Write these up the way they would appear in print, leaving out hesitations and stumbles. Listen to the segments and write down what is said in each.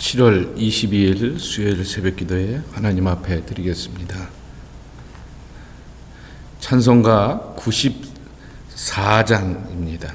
7월 22일 수요일 새벽기도에 하나님 앞에 드리겠습니다. 찬송가 94장입니다.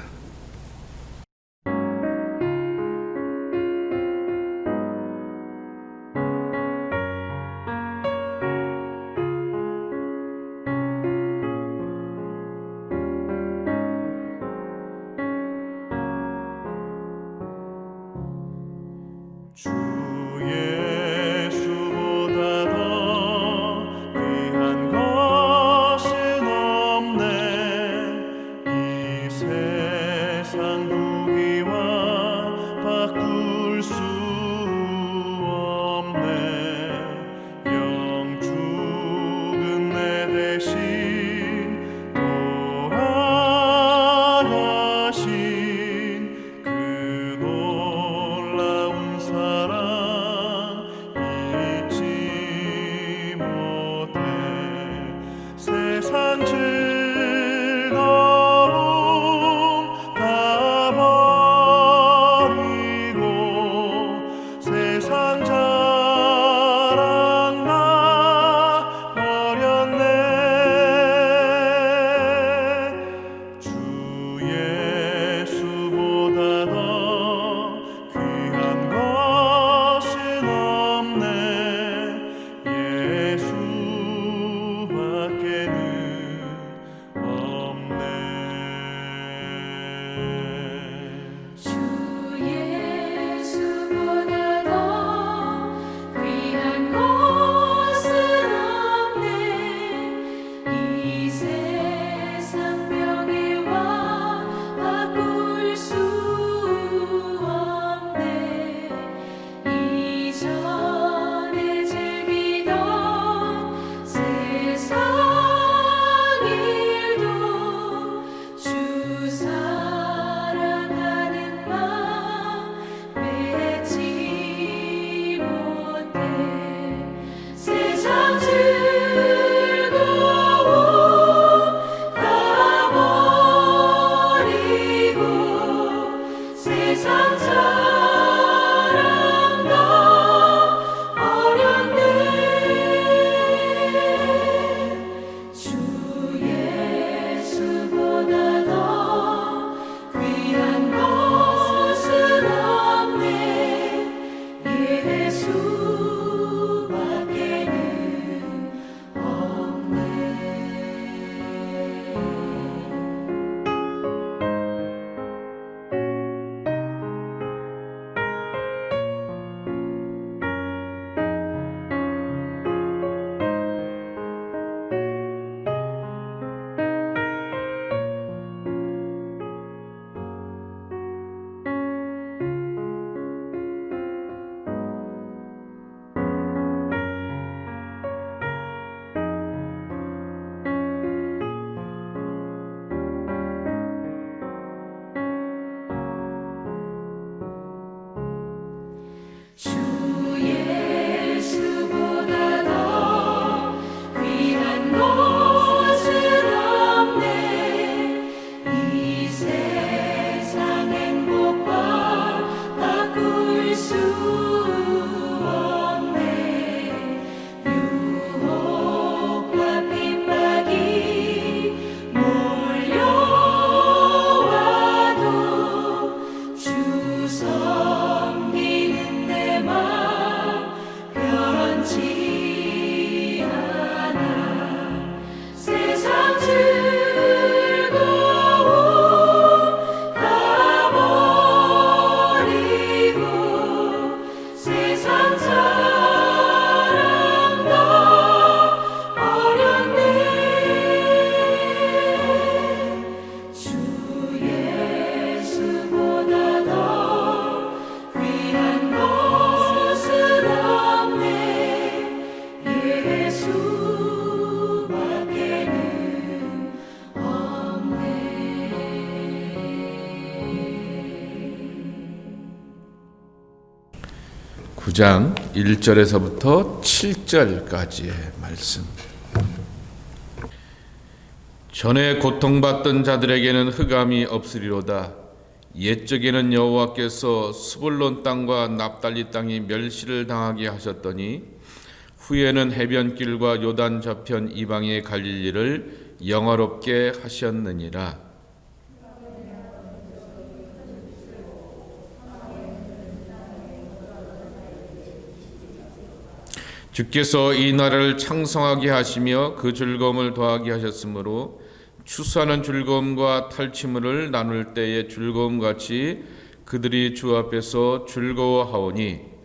(9장) 1절에서부터 7절까지의 말씀. 전에 고통받던 자들에게는 흑암이 없으리로다. 옛적에는 여호와께서 스불론 땅과 납달리 땅이 멸시를 당하게 하셨더니 후에는 해변길과 요단 저편 이방의 갈릴리를 영화롭게 하셨느니라. 주께서 이 나라를 창성하게 하시며 그 즐거움을 더하게 하셨으므로 추수하는 즐거움과 탈취물을 나눌 때의 즐거움같이 그들이 주 앞에서 즐거워하오니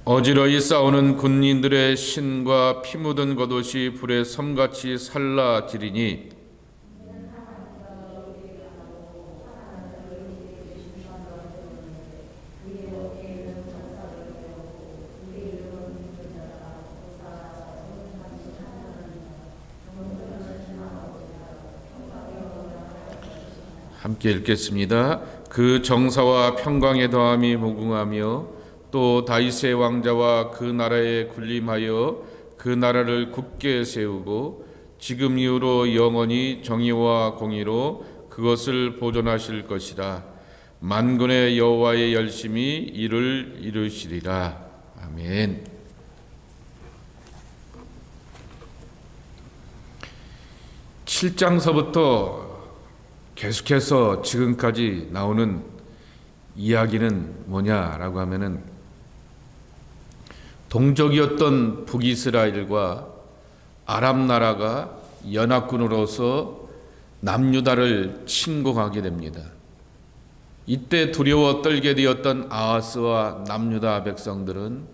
어지러이 싸우는 군인들의 신과 피 묻은 겉옷이 불의 섬같이 살라지리니 함께 읽겠습니다. 그 정사와 평강의 더함이 무궁하며 또 다윗의 왕자와 그 나라에 군림하여 그 나라를 굳게 세우고 지금 이후로 영원히 정의와 공의로 그것을 보존하실 것이라. 만군의 여호와의 열심히 이를 이루시리라. 아멘. 7장서부터 계속해서 지금까지 나오는 이야기는 뭐냐라고 하면은 동족이었던 북이스라엘과 아람 나라가 연합군으로서 남유다를 침공하게 됩니다. 이때 두려워 떨게 되었던 아하스와 남유다 백성들은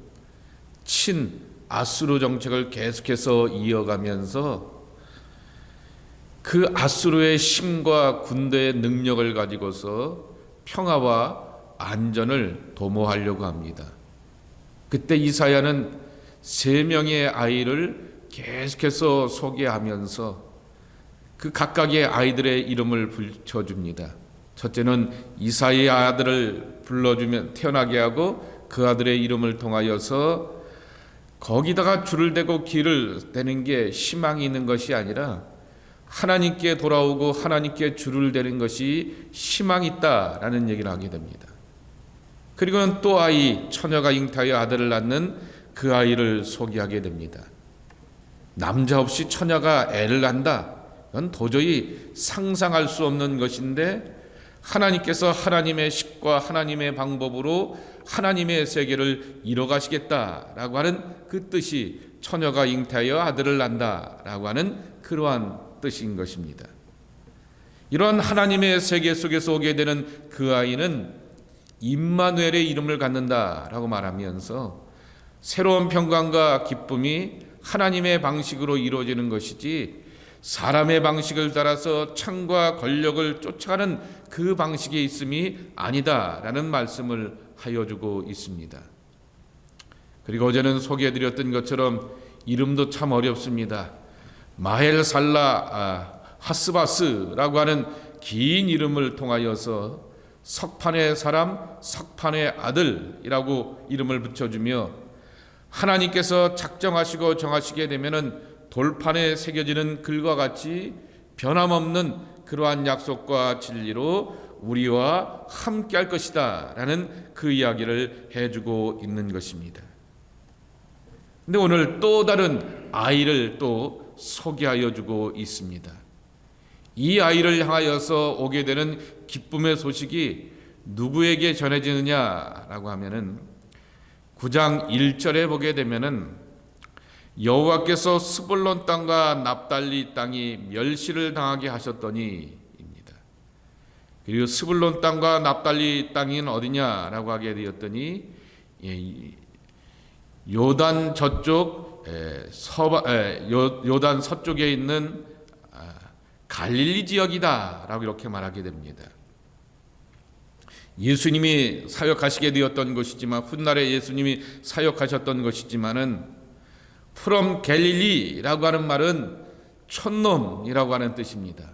친 아수르 정책을 계속해서 이어가면서 그 아수르의 힘과 군대의 능력을 가지고서 평화와 안전을 도모하려고 합니다. 그때 이사야는 3명의 아이를 계속해서 소개하면서 그 각각의 아이들의 이름을 붙여줍니다. 첫째는 이사야의 아들을 불러주면 태어나게 하고 그 아들의 이름을 통하여서 거기다가 줄을 대고 길을 대는 게 희망이 있는 것이 아니라 하나님께 돌아오고 하나님께 줄을 대는 것이 희망이 있다라는 얘기를 하게 됩니다. 그리고는 또 아이, 처녀가 잉타하여 아들을 낳는 그 아이를 소개하게 됩니다. 남자 없이 처녀가 애를 낳는다. 이건 도저히 상상할 수 없는 것인데 하나님께서 하나님의 식과 하나님의 방법으로 하나님의 세계를 이뤄가시겠다라고 하는 그 뜻이 처녀가 잉타하여 아들을 낳는다라고 하는 그러한 뜻인 것입니다. 이러한 하나님의 세계 속에서 오게 되는 그 아이는 임마누엘의 이름을 갖는다라고 말하면서 새로운 평강과 기쁨이 하나님의 방식으로 이루어지는 것이지 사람의 방식을 따라서 창과 권력을 쫓아가는 그 방식에 있음이 아니다라는 말씀을 하여주고 있습니다. 그리고 어제는 소개해드렸던 것처럼 이름도 참 어렵습니다. 마헬살라 하스바스라고 하는 긴 이름을 통하여서 석판의 사람, 석판의 아들이라고 이름을 붙여주며 하나님께서 작정하시고 정하시게 되면은 돌판에 새겨지는 글과 같이 변함없는 그러한 약속과 진리로 우리와 함께 할 것이다 라는 그 이야기를 해주고 있는 것입니다. 근데 오늘 또 다른 아이를 또 소개하여 주고 있습니다. 이 아이를 향하여서 오게 되는 기쁨의 소식이 누구에게 전해지느냐라고 하면은 9장 1절에 보게 되면은 여호와께서 스불론 땅과 납달리 땅이 멸시를 당하게 하셨더니 입니다. 그리고 스불론 땅과 납달리 땅은 어디냐라고 하게 되었더니 요단 저쪽 요단 서쪽에 있는 갈릴리 지역이다라고 이렇게 말하게 됩니다. 예수님이 사역하시게 되었던 것이지만 훗날에 예수님이 사역하셨던 것이지만은 프롬 갈릴리라고 하는 말은 촌놈이라고 하는 뜻입니다.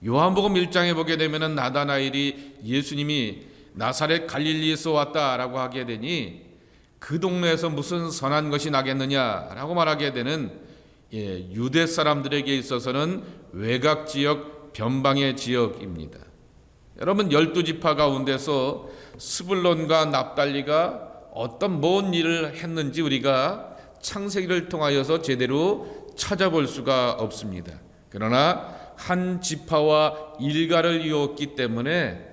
요한복음 1장에 보게 되면은 나다나엘이 예수님이 나사렛 갈릴리에서 왔다라고 하게 되니 그 동네에서 무슨 선한 것이 나겠느냐라고 말하게 되는 유대 사람들에게 있어서는 외곽 지역, 변방의 지역입니다. 여러분, 12지파 가운데서 스불론과 납달리가 어떤 뭔 일을 했는지 우리가 창세기를 통하여서 제대로 찾아볼 수가 없습니다. 그러나 한 지파와 일가를 이었기 때문에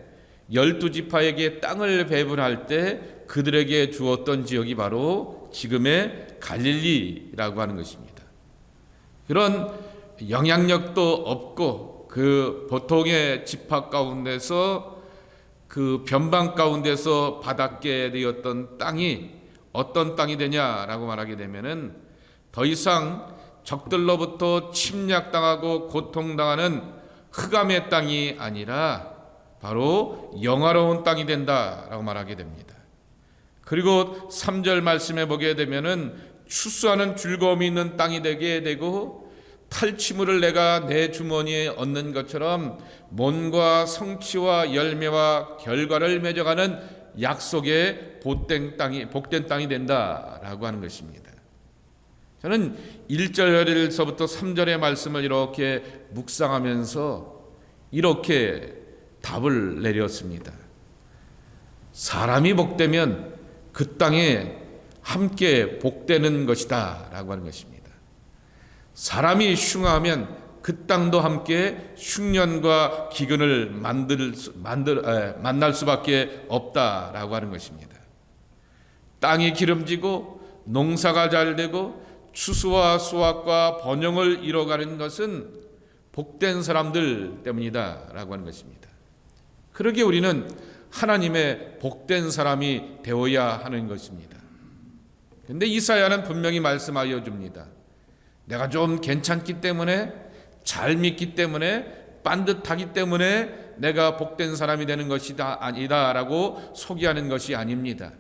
12지파에게 땅을 배분할 때 그들에게 주었던 지역이 바로 지금의 갈릴리라고 하는 것입니다. 그런 영향력도 없고 그 보통의 지파 가운데서 그 변방 가운데서 받았게 되었던 땅이 어떤 땅이 되냐라고 말하게 되면은 더 이상 적들로부터 침략당하고 고통당하는 흑암의 땅이 아니라 바로 영화로운 땅이 된다라고 말하게 됩니다. 그리고 3절 말씀에 보게 되면은 추수하는 즐거움이 있는 땅이 되게 되고 탈취물을 내가 내 주머니에 얻는 것처럼 mon과 성취와 열매와 결과를 맺어가는 약속의 복된 땅이 된다라고 하는 것입니다. 저는 1절에서부터 3절의 말씀을 이렇게 묵상하면서 이렇게 답을 내렸습니다. 사람이 복되면 그 땅에 함께 복되는 것이다 라고 하는 것입니다. 사람이 흉하면 그 땅도 함께 흉년과 기근을 만날 수밖에 없다라고 하는 것입니다. 땅이 기름지고 농사가 잘 되고 추수와 수확과 번영을 이뤄가는 것은 복된 사람들 때문이다 라고 하는 것입니다. 그러기에 우리는 하나님의 복된 사람이 되어야 하는 것입니다. 그런데 이사야는 분명히 말씀하여 줍니다. 내가 좀 괜찮기 때문에, 잘 믿기 때문에, 반듯하기 때문에 내가 복된 사람이 되는 것이다 아니다 라고 소개하는 것이 아닙니다.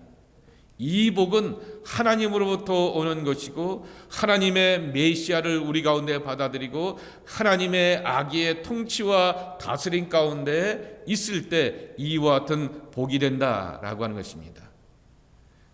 이 복은 하나님으로부터 오는 것이고 하나님의 메시아를 우리 가운데 받아들이고 하나님의 악의 통치와 다스림 가운데 있을 때 이와 같은 복이 된다라고 하는 것입니다.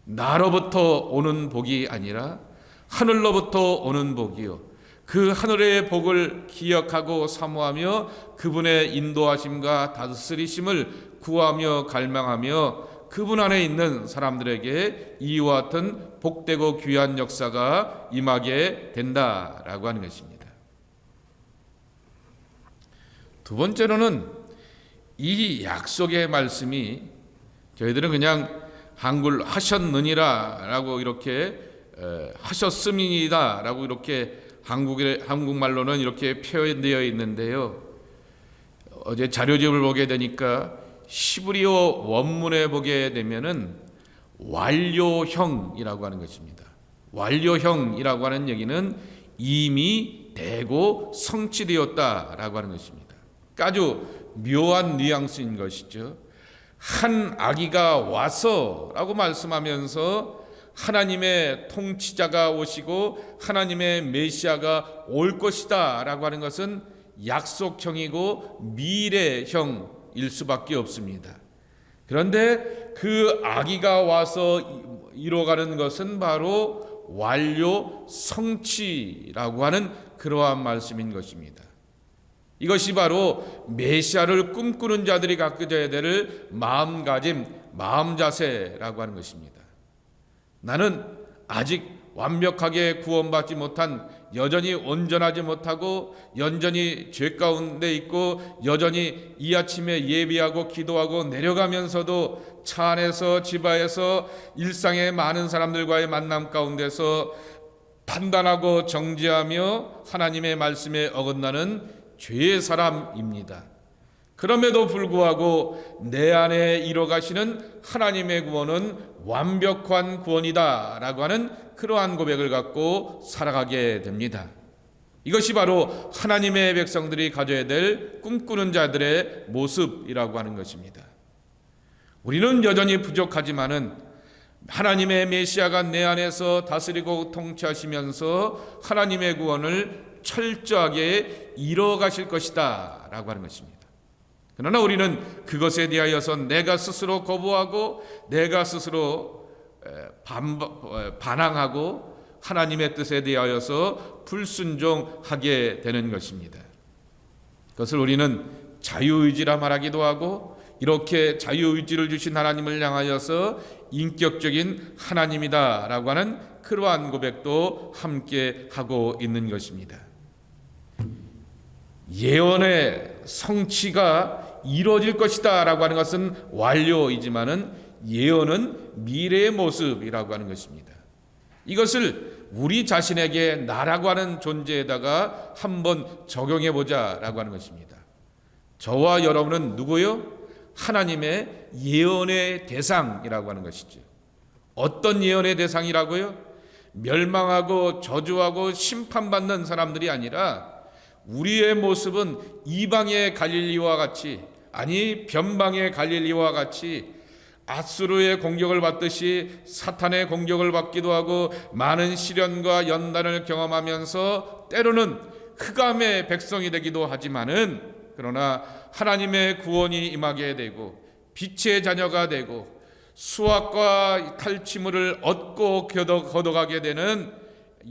나로부터 오는 복이 아니라 하늘로부터 오는 복이요, 그 하늘의 복을 기억하고 사모하며 그분의 인도하심과 다스리심을 구하며 갈망하며 그분 안에 있는 사람들에게 이와 같은 복되고 귀한 역사가 임하게 된다라고 하는 것입니다. 두 번째로는 이 약속의 말씀이 저희들은 그냥 한글 하셨느니라 라고 이렇게 하셨음이다 라고 이렇게 한국말로는 이렇게 표현되어 있는데요. 어제 자료집을 보게 되니까 히브리어 원문에 보게 되면은 완료형이라고 하는 것입니다. 완료형이라고 하는 얘기는 이미 되고 성취되었다라고 하는 것입니다. 아주 묘한 뉘앙스인 것이죠. 한 아기가 와서라고 말씀하면서 하나님의 통치자가 오시고 하나님의 메시아가 올 것이다 라고 하는 것은 약속형이고 미래형일 수밖에 없습니다. 그런데 그 아기가 와서 이뤄가는 것은 바로 완료 성취라고 하는 그러한 말씀인 것입니다. 이것이 바로 메시아를 꿈꾸는 자들이 가져야 될 마음가짐, 마음 자세라고 하는 것입니다. 나는 아직 완벽하게 구원받지 못한, 여전히 온전하지 못하고 여전히 죄 가운데 있고 여전히 이 아침에 예비하고 기도하고 내려가면서도 차 안에서 집 안에서 일상의 많은 사람들과의 만남 가운데서 판단하고 정죄하며 하나님의 말씀에 어긋나는 죄의 사람입니다. 그럼에도 불구하고 내 안에 이뤄가시는 하나님의 구원은 완벽한 구원이다 라고 하는 그러한 고백을 갖고 살아가게 됩니다. 이것이 바로 하나님의 백성들이 가져야 될 꿈꾸는 자들의 모습이라고 하는 것입니다. 우리는 여전히 부족하지만은 하나님의 메시아가 내 안에서 다스리고 통치하시면서 하나님의 구원을 철저하게 이뤄가실 것이다 라고 하는 것입니다. 그러나 우리는 그것에 대하여서 내가 스스로 거부하고 내가 스스로 반항하고 하나님의 뜻에 대하여서 불순종하게 되는 것입니다. 그것을 우리는 자유의지라 말하기도 하고, 이렇게 자유의지를 주신 하나님을 향하여서 인격적인 하나님이다라고 하는 그러한 고백도 함께 하고 있는 것입니다. 예언의 성취가 이루어질 것이다 라고 하는 것은 완료이지만은 예언은 미래의 모습이라고 하는 것입니다. 이것을 우리 자신에게 나라고 하는 존재에다가 한번 적용해 보자라고 하는 것입니다. 저와 여러분은 누구요? 하나님의 예언의 대상이라고 하는 것이죠. 어떤 예언의 대상이라고요? 멸망하고 저주하고 심판받는 사람들이 아니라 우리의 모습은 이방의 갈릴리와 같이, 아니 변방의 갈릴리와 같이 아수르의 공격을 받듯이 사탄의 공격을 받기도 하고 많은 시련과 연단을 경험하면서 때로는 흑암의 백성이 되기도 하지만은, 그러나 하나님의 구원이 임하게 되고 빛의 자녀가 되고 수확과 탈취물을 얻고 거둬가게 되는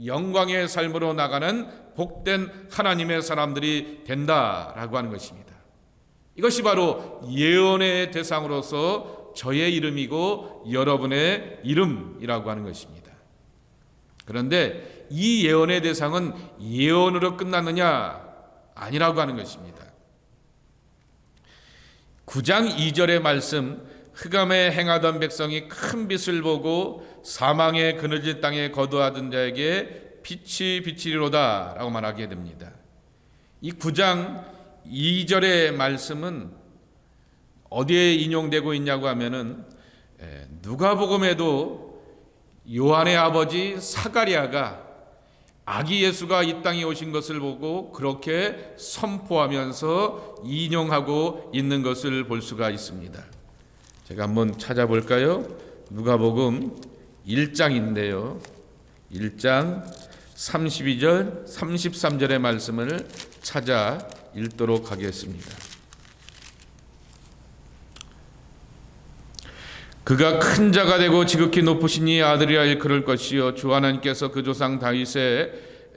영광의 삶으로 나가는 복된 하나님의 사람들이 된다라고 하는 것입니다. 이것이 바로 예언의 대상으로서 저의 이름이고 여러분의 이름이라고 하는 것입니다. 그런데 이 예언의 대상은 예언으로 끝났느냐? 아니라고 하는 것입니다. 9장 2절의 말씀, 흑암에 행하던 백성이 큰 빛을 보고 사망의 그늘진 땅에 거두하던 자에게 빛이 비치리로다 라고 말하게 됩니다. 이 9장 2절의 말씀은 어디에 인용되고 있냐고 하면은 누가복음에도 요한의 아버지 사가랴가 아기 예수가 이 땅에 오신 것을 보고 그렇게 선포하면서 인용하고 있는 것을 볼 수가 있습니다. 제가 한번 찾아볼까요? 누가복음 1장인데요. 1장 32절, 33절의 말씀을 찾아 읽도록 하겠습니다. 그가 큰 자가 되고 지극히 높으시니 아들이라 일컬을 것이요 주 하나님께서 그 조상 다윗의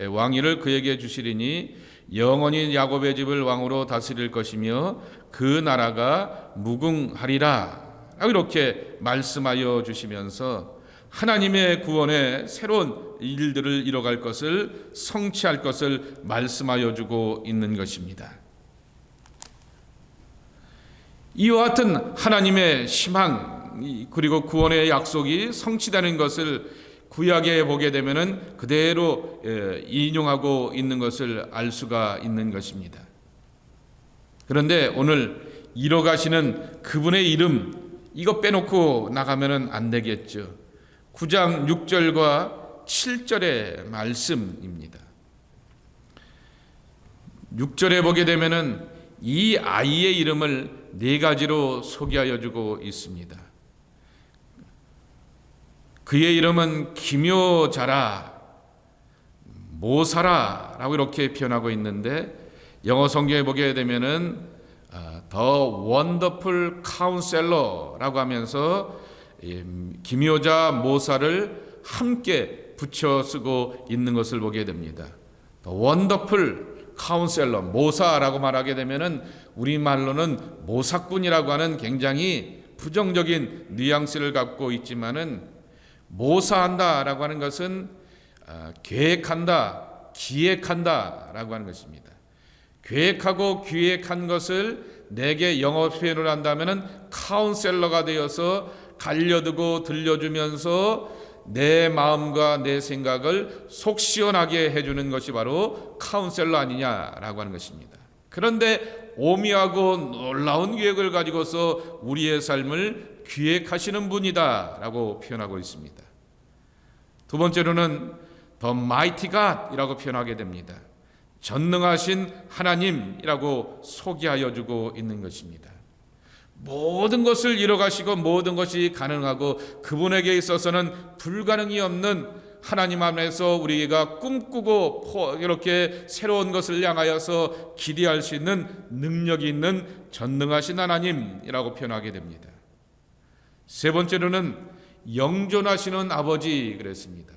왕위를 그에게 주시리니 영원히 야곱의 집을 왕으로 다스릴 것이며 그 나라가 무궁하리라. 이렇게 말씀하여 주시면서 하나님의 구원의 새로운 일들을 이뤄갈 것을 성취할 것을 말씀하여 주고 있는 것입니다. 이와 같은 하나님의 희망 그리고 구원의 약속이 성취되는 것을 구약에 보게 되면은 그대로 인용하고 있는 것을 알 수가 있는 것입니다. 그런데 오늘 이뤄가시는 그분의 이름, 이거 빼놓고 나가면은 안 되겠죠. 9장 6절과 7절의 말씀입니다. 6절에 보게 되면은 이 아이의 이름을 네 가지로 소개하여 주고 있습니다. 그의 이름은 기묘자라, 모사라라고 이렇게 표현하고 있는데 영어 성경에 보게 되면은 The Wonderful Counselor라고 하면서 기묘자 모사를 함께 붙여 쓰고 있는 것을 보게 됩니다. The Wonderful Counselor, 모사라고 말하게 되면은 우리말로는 모사꾼이라고 하는 굉장히 부정적인 뉘앙스를 갖고 있지만은 모사한다라고 하는 것은 계획한다, 기획한다라고 하는 것입니다. 계획하고 기획한 것을 내게 영어 표현을 한다면은 카운셀러가 되어서 갈려두고 들려주면서 내 마음과 내 생각을 속 시원하게 해주는 것이 바로 카운셀러 아니냐라고 하는 것입니다. 그런데 오묘하고 놀라운 계획을 가지고서 우리의 삶을 기획하시는 분이다라고 표현하고 있습니다. 두 번째로는 The Mighty God이라고 표현하게 됩니다. 전능하신 하나님이라고 소개하여 주고 있는 것입니다. 모든 것을 이뤄가시고 모든 것이 가능하고 그분에게 있어서는 불가능이 없는 하나님 안에서 우리가 꿈꾸고 이렇게 새로운 것을 향하여서 기대할 수 있는 능력이 있는 전능하신 하나님이라고 표현하게 됩니다. 세 번째로는 영존하시는 아버지 그랬습니다.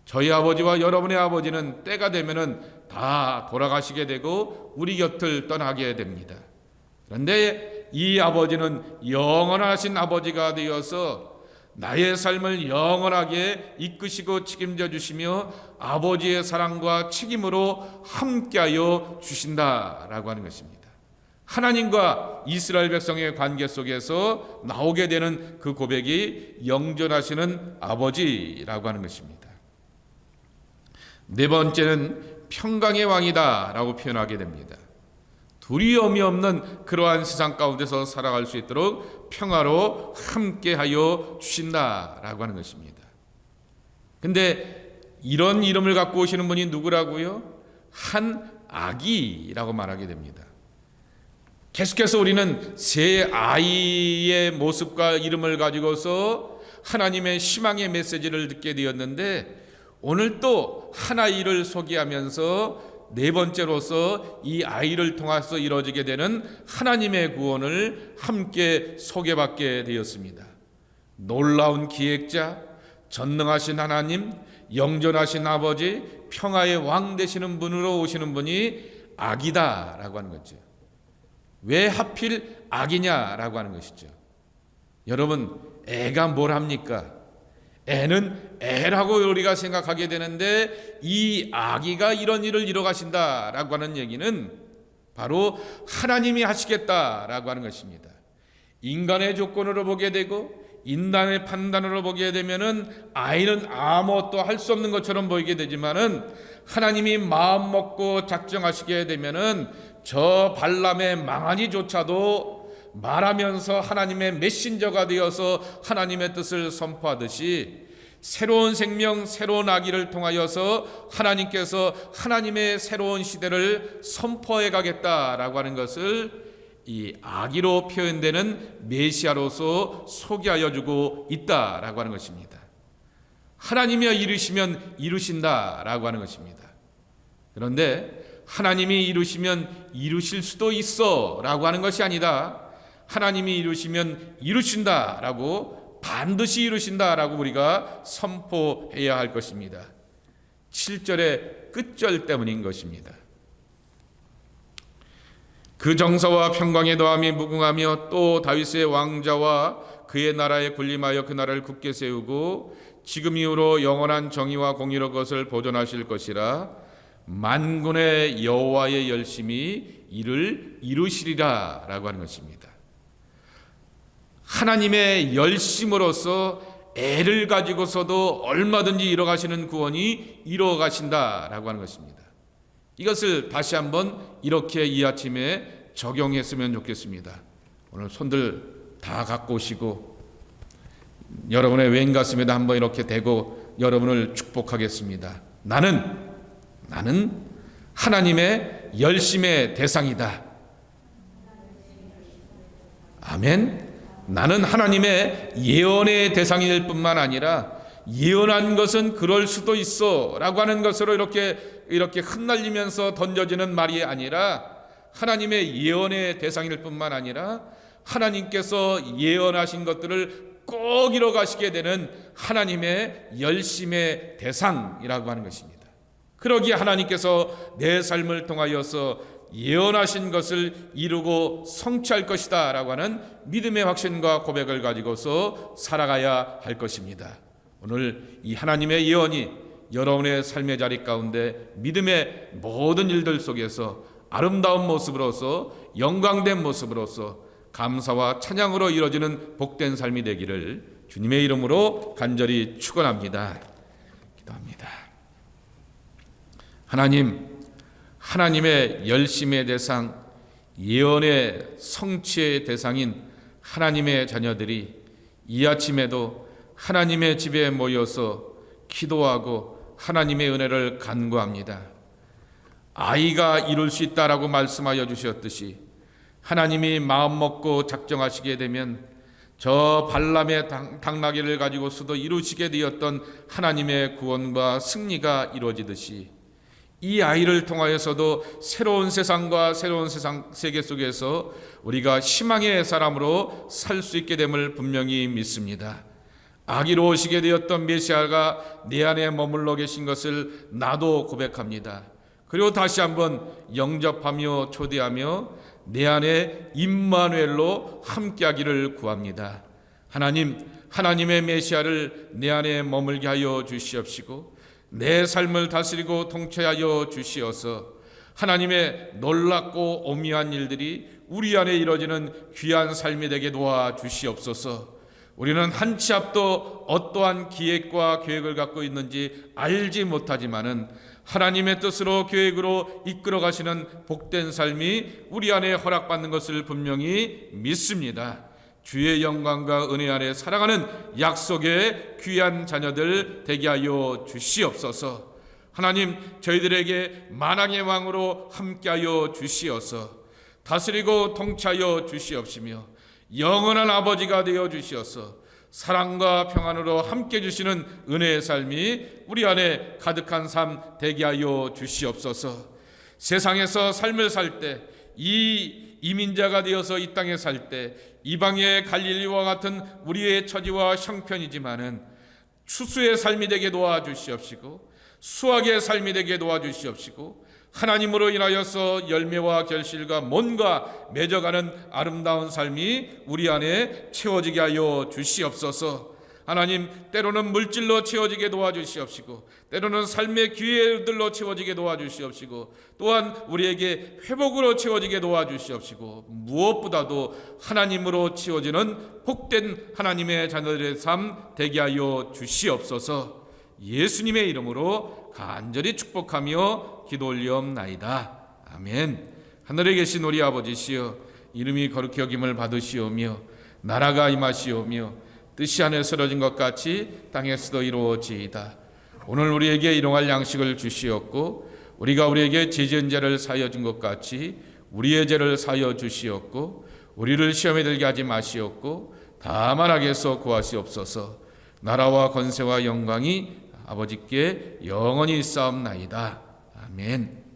저희 아버지와 여러분의 아버지는 때가 되면은 다 돌아가시게 되고 우리 곁을 떠나게 됩니다. 그런데 이 아버지는 영원하신 아버지가 되어서 나의 삶을 영원하게 이끄시고 책임져 주시며 아버지의 사랑과 책임으로 함께하여 주신다라고 하는 것입니다. 하나님과 이스라엘 백성의 관계 속에서 나오게 되는 그 고백이 영존하시는 아버지라고 하는 것입니다. 네 번째는 평강의 왕이다 라고 표현하게 됩니다. 두려움이 없는 그러한 세상 가운데서 살아갈 수 있도록 평화로 함께하여 주신다라고 하는 것입니다. 근데 이런 이름을 갖고 오시는 분이 누구라고요? 한 아기라고 말하게 됩니다. 계속해서 우리는 새 아이의 모습과 이름을 가지고서 하나님의 희망의 메시지를 듣게 되었는데, 오늘 또 한 아이를 소개하면서 네 번째로서 이 아이를 통해서 이루어지게 되는 하나님의 구원을 함께 소개받게 되었습니다. 놀라운 기획자, 전능하신 하나님, 영존하신 아버지, 평화의 왕 되시는 분으로 오시는 분이 아기다라고 하는 거죠. 왜 하필 아기냐라고 하는 것이죠. 여러분, 애가 뭘 합니까? 애는 애라고 우리가 생각하게 되는데, 이 아기가 이런 일을 이뤄 가신다라고 하는 얘기는 바로 하나님이 하시겠다라고 하는 것입니다. 인간의 조건으로 보게 되고 인간의 판단으로 보게 되면은 아이는 아무것도 할 수 없는 것처럼 보이게 되지만은, 하나님이 마음 먹고 작정하시게 되면은 저 발람의 망아지조차도 말하면서 하나님의 메신저가 되어서 하나님의 뜻을 선포하듯이, 새로운 생명, 새로운 아기를 통하여서 하나님께서 하나님의 새로운 시대를 선포해 가겠다라고 하는 것을 이 아기로 표현되는 메시아로서 소개하여 주고 있다라고 하는 것입니다. 하나님이 이루시면 이루신다라고 하는 것입니다. 그런데 하나님이 이루시면 이루실 수도 있어 라고 하는 것이 아니다. 하나님이 이루시면 이루신다라고, 반드시 이루신다라고 우리가 선포해야 할 것입니다. 7절의 끝절 때문인 것입니다. 그 정서와 평강의 더함이 무궁하며 또 다윗의 왕자와 그의 나라에 군림하여 그 나라를 굳게 세우고 지금 이후로 영원한 정의와 공의로 그것을 보존하실 것이라. 만군의 여호와의 열심히 이를 이루시리라 라고 하는 것입니다. 하나님의 열심으로서 애를 가지고서도 얼마든지 이뤄가시는 구원이 이뤄가신다라고 하는 것입니다. 이것을 다시 한번 이렇게 이 아침에 적용했으면 좋겠습니다. 오늘 손들 다 갖고 오시고 여러분의 왼 가슴에다 한번 이렇게 대고 여러분을 축복하겠습니다. 나는 하나님의 열심의 대상이다. 아멘. 나는 하나님의 예언의 대상일 뿐만 아니라 예언한 것은 그럴 수도 있어 라고 하는 것으로 이렇게 흩날리면서 던져지는 말이 아니라, 하나님의 예언의 대상일 뿐만 아니라 하나님께서 예언하신 것들을 꼭 이뤄가시게 되는 하나님의 열심의 대상이라고 하는 것입니다. 그러기에 하나님께서 내 삶을 통하여서 예언하신 것을 이루고 성취할 것이다 라고 하는 믿음의 확신과 고백을 가지고서 살아가야 할 것입니다. 오늘 이 하나님의 예언이 여러분의 삶의 자리 가운데 믿음의 모든 일들 속에서 아름다운 모습으로서, 영광된 모습으로서, 감사와 찬양으로 이루어지는 복된 삶이 되기를 주님의 이름으로 간절히 축원합니다. 기도합니다. 하나님의 열심의 대상, 예언의 성취의 대상인 하나님의 자녀들이 이 아침에도 하나님의 집에 모여서 기도하고 하나님의 은혜를 간구합니다. 아이가 이룰 수 있다라고 말씀하여 주셨듯이 하나님이 마음 먹고 작정하시게 되면 저 발람의 당나귀를 가지고서도 이루시게 되었던 하나님의 구원과 승리가 이루어지듯이 이 아이를 통하여서도 새로운 세상과 새로운 세계 속에서 우리가 희망의 사람으로 살 수 있게 됨을 분명히 믿습니다. 아기로 오시게 되었던 메시아가 내 안에 머물러 계신 것을 나도 고백합니다. 그리고 다시 한번 영접하며 초대하며 내 안에 임마누엘로 함께하기를 구합니다. 하나님의 메시아를 내 안에 머물게 하여 주시옵시고 내 삶을 다스리고 통치하여 주시어서 하나님의 놀랍고 오묘한 일들이 우리 안에 이루어지는 귀한 삶이 되게 도와주시옵소서. 우리는 한 치 앞도 어떠한 기획과 계획을 갖고 있는지 알지 못하지만은 하나님의 뜻으로 계획으로 이끌어 가시는 복된 삶이 우리 안에 허락받는 것을 분명히 믿습니다. 주의 영광과 은혜 안에 살아가는 약속의 귀한 자녀들 되게 하여 주시옵소서. 하나님, 저희들에게 만왕의 왕으로 함께하여 주시어서 다스리고 통치하여 주시옵시며 영원한 아버지가 되어 주시어서 사랑과 평안으로 함께 주시는 은혜의 삶이 우리 안에 가득한 삶 되게 하여 주시옵소서. 세상에서 삶을 살 때, 이 이민자가 되어서 이 땅에 살 때 이방의 갈릴리와 같은 우리의 처지와 형편이지만은 추수의 삶이 되게 도와주시옵시고 수확의 삶이 되게 도와주시옵시고 하나님으로 인하여서 열매와 결실과 뭔가 맺어가는 아름다운 삶이 우리 안에 채워지게 하여 주시옵소서. 하나님, 때로는 물질로 채워지게 도와주시옵시고 때로는 삶의 기회들로 채워지게 도와주시옵시고 또한 우리에게 회복으로 채워지게 도와주시옵시고 무엇보다도 하나님으로 채워지는 복된 하나님의 자녀들의 삶 되게 하여 주시옵소서. 예수님의 이름으로 간절히 축복하며 기도 올리옵나이다. 아멘. 하늘에 계신 우리 아버지시여, 이름이 거룩히 여김을 받으시오며 나라가 임하시오며 뜻이 하늘에 이루어진 것 같이 땅에서도 이루어지이다. 오늘 우리에게 일용할 양식을 주시옵고 우리가 우리에게 죄지은 죄를 사하여 준 것 같이 우리의 죄를 사하여 주시옵고 우리를 시험에 들게 하지 마시옵고 다만 악에서 구하시옵소서. 나라와 권세와 영광이 아버지께 영원히 있사옵나이다. 아멘.